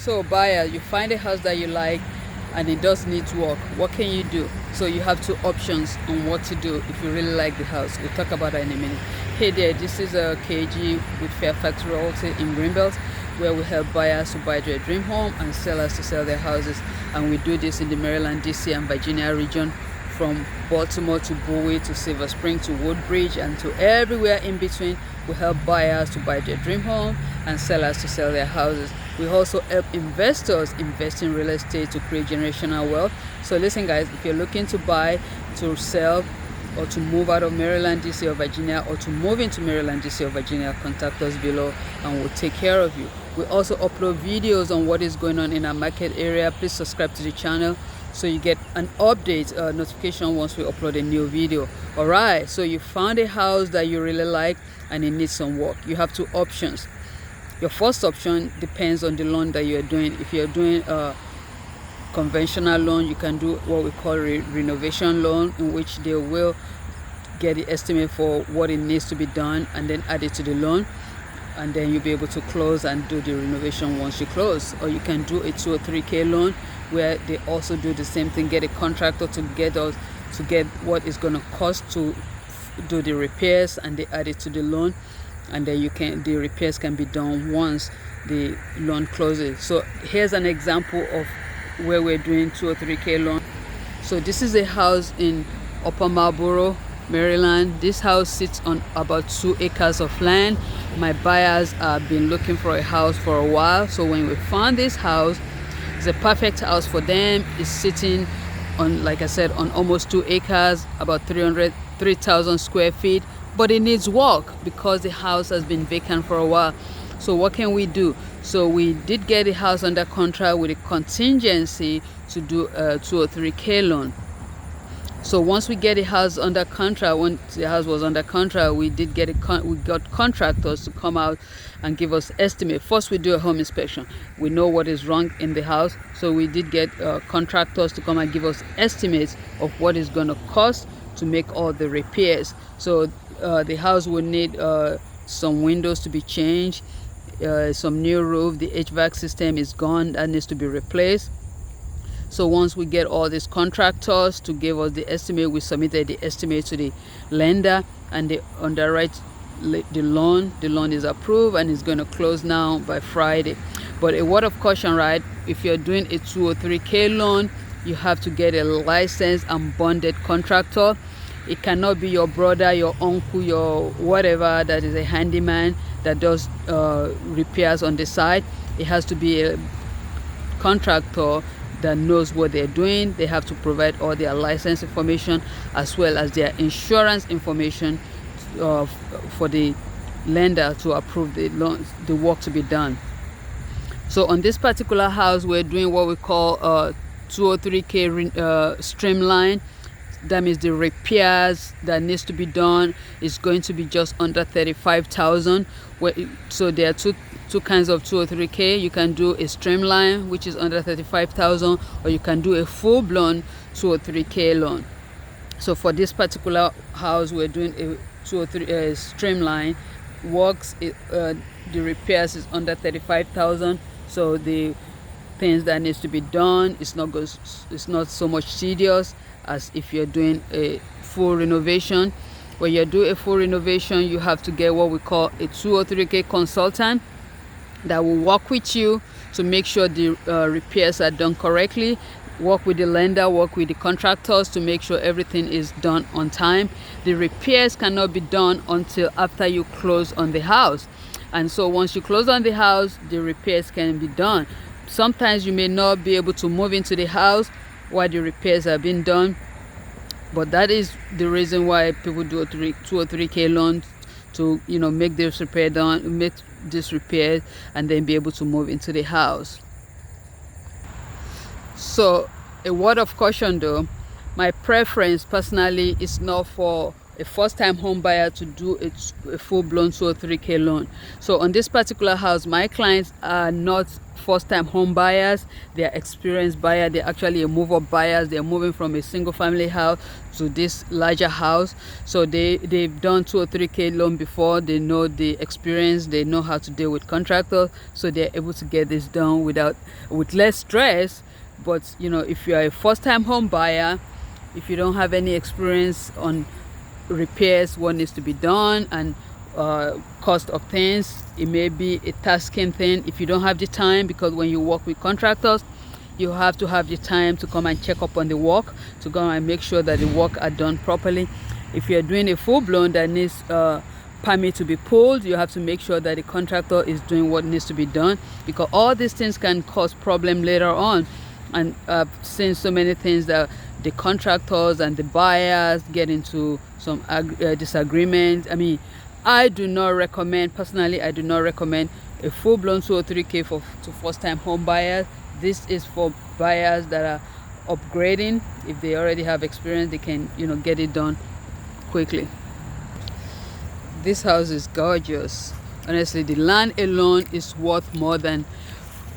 So buyer, you find a house that you like and it does need work. What can you do? So you have two options on what to do if you really like the house. We'll talk about that in a minute. Hey there, this is a KG with Fairfax Realty in Greenbelt, where we help buyers to buy their dream home and sellers to sell their houses. And we do this in the Maryland, DC and Virginia region, from Baltimore to Bowie to Silver Spring to Woodbridge and to everywhere in between. We help buyers to buy their dream home and sellers to sell their houses. We also help investors invest in real estate to create generational wealth. So listen guys, if you're looking to buy, to sell, or to move out of Maryland, DC or Virginia, or to move into Maryland, DC or Virginia, contact us below and we'll take care of you. We also upload videos on what is going on in our market area. Please subscribe to the channel so you get an update notification once we upload a new video. All right, so you found a house that you really like and it needs some work. You have two options. Your first option depends on the loan that you're doing. If you're doing a conventional loan, you can do what we call renovation loan, in which they will get the estimate for what it needs to be done and then add it to the loan, and then you'll be able to close and do the renovation once you close. Or you can do a 2 or 3K loan, where they also do the same thing, get a contractor to get what it's going to cost to do the repairs, and they add it to the loan, and then the repairs can be done once the loan closes. So here's an example of where we're doing 2 or 3K loan. So this is a house in Upper Marlboro, Maryland. This house sits on about 2 acres of land. My buyers have been looking for a house for a while, so when we found this house, it's a perfect house for them. It's sitting on, like I said, on almost 2 acres, about 3,000 square feet, but it needs work because the house has been vacant for a while. So what can we do? So we did get the house under contract with a contingency to do a 2 or 3K loan. So once we get the house under contract, when the house was under contract, we got contractors to come out and give us estimate. First, we do a home inspection. We know what is wrong in the house, so we did get contractors to come and give us estimates of what it's going to cost to make all the repairs. So the house will need some windows to be changed, some new roof. The HVAC system is gone, that needs to be replaced. So once we get all these contractors to give us the estimate, we submitted the estimate to the lender, and they underwrite the loan. The loan is approved and it's going to close now by Friday. But a word of caution, right? If you're doing a 2 or 3K loan, you have to get a licensed and bonded contractor. It cannot be your brother, your uncle, your whatever that is a handyman that does repairs on the side. It has to be a contractor that knows what they're doing. They have to provide all their license information as well as their insurance information for the lender to approve the loan, the work to be done. So on this particular house, we're doing what we call 2 or 3K streamline. That means the repairs that needs to be done is going to be just under 35,000. So there are two kinds of 2 or 3K. You can do a streamline, which is under 35,000, or you can do a full-blown 2 or 3K loan. So for this particular house, we're doing a 2 or 3 streamline works. The repairs is under 35,000. So the things that needs to be done, it's not so much tedious as if you're doing a full renovation. When you do a full renovation, you have to get what we call a 2 or 3K consultant that will work with you to make sure the repairs are done correctly, work with the lender, work with the contractors to make sure everything is done on time. The repairs cannot be done until after you close on the house. And so once you close on the house, the repairs can be done. Sometimes you may not be able to move into the house while the repairs are being done, but that is the reason why people do a 2 or 3K loan, to make this repair done, make this repair, and then be able to move into the house. So a word of caution though, my preference personally is not for a first-time home buyer to do a full-blown 203K loan. So on this particular house, my clients are not first-time home buyers, they are experienced buyers. They're actually a move-up buyers. They're moving from a single family house to this larger house. So they've done 203K loan before. They know the experience, they know how to deal with contractors, so they're able to get this done with less stress. But you know, if you are a first-time home buyer, if you don't have any experience on repairs, what needs to be done, and cost of things, it may be a tasking thing if you don't have the time, because when you work with contractors, you have to have the time to come and check up on the work, to go and make sure that the work are done properly. If you're doing a full-blown that needs permit to be pulled, you have to make sure that the contractor is doing what needs to be done, because all these things can cause problem later on. And I've seen so many things that the contractors and the buyers get into some disagreement. I mean, I do not recommend, personally, I do not recommend a full-blown 203K to first-time home buyers. This is for buyers that are upgrading. If they already have experience, they can, you know, get it done quickly. This house is gorgeous. Honestly, the land alone is worth more than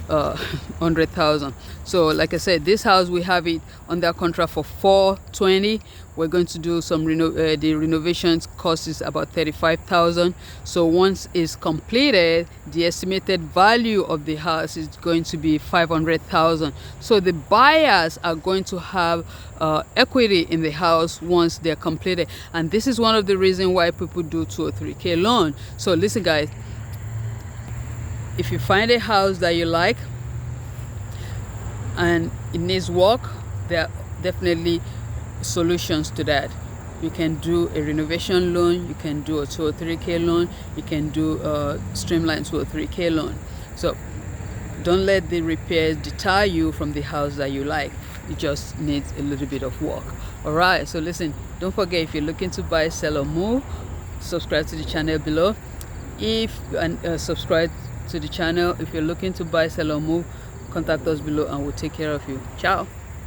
100,000. So like I said, this house, we have it under contract for 420. We're going to do some the renovations cost is about 35,000. So once it's completed, the estimated value of the house is going to be 500,000. So the buyers are going to have equity in the house once they're completed, and this is one of the reasons why people do 2 or 3K loan. So listen guys, if you find a house that you like and it needs work, there are definitely solutions to that. You can do a renovation loan, you can do a 2 or 3K loan, you can do a streamlined 2 or 3K loan. So don't let the repairs deter you from the house that you like. It just needs a little bit of work. All right, so listen, don't forget, if you're looking to buy, sell, or move, subscribe to the channel below. Subscribe to the channel. If you're looking to buy, sell, or move, contact us below and we'll take care of you. Ciao.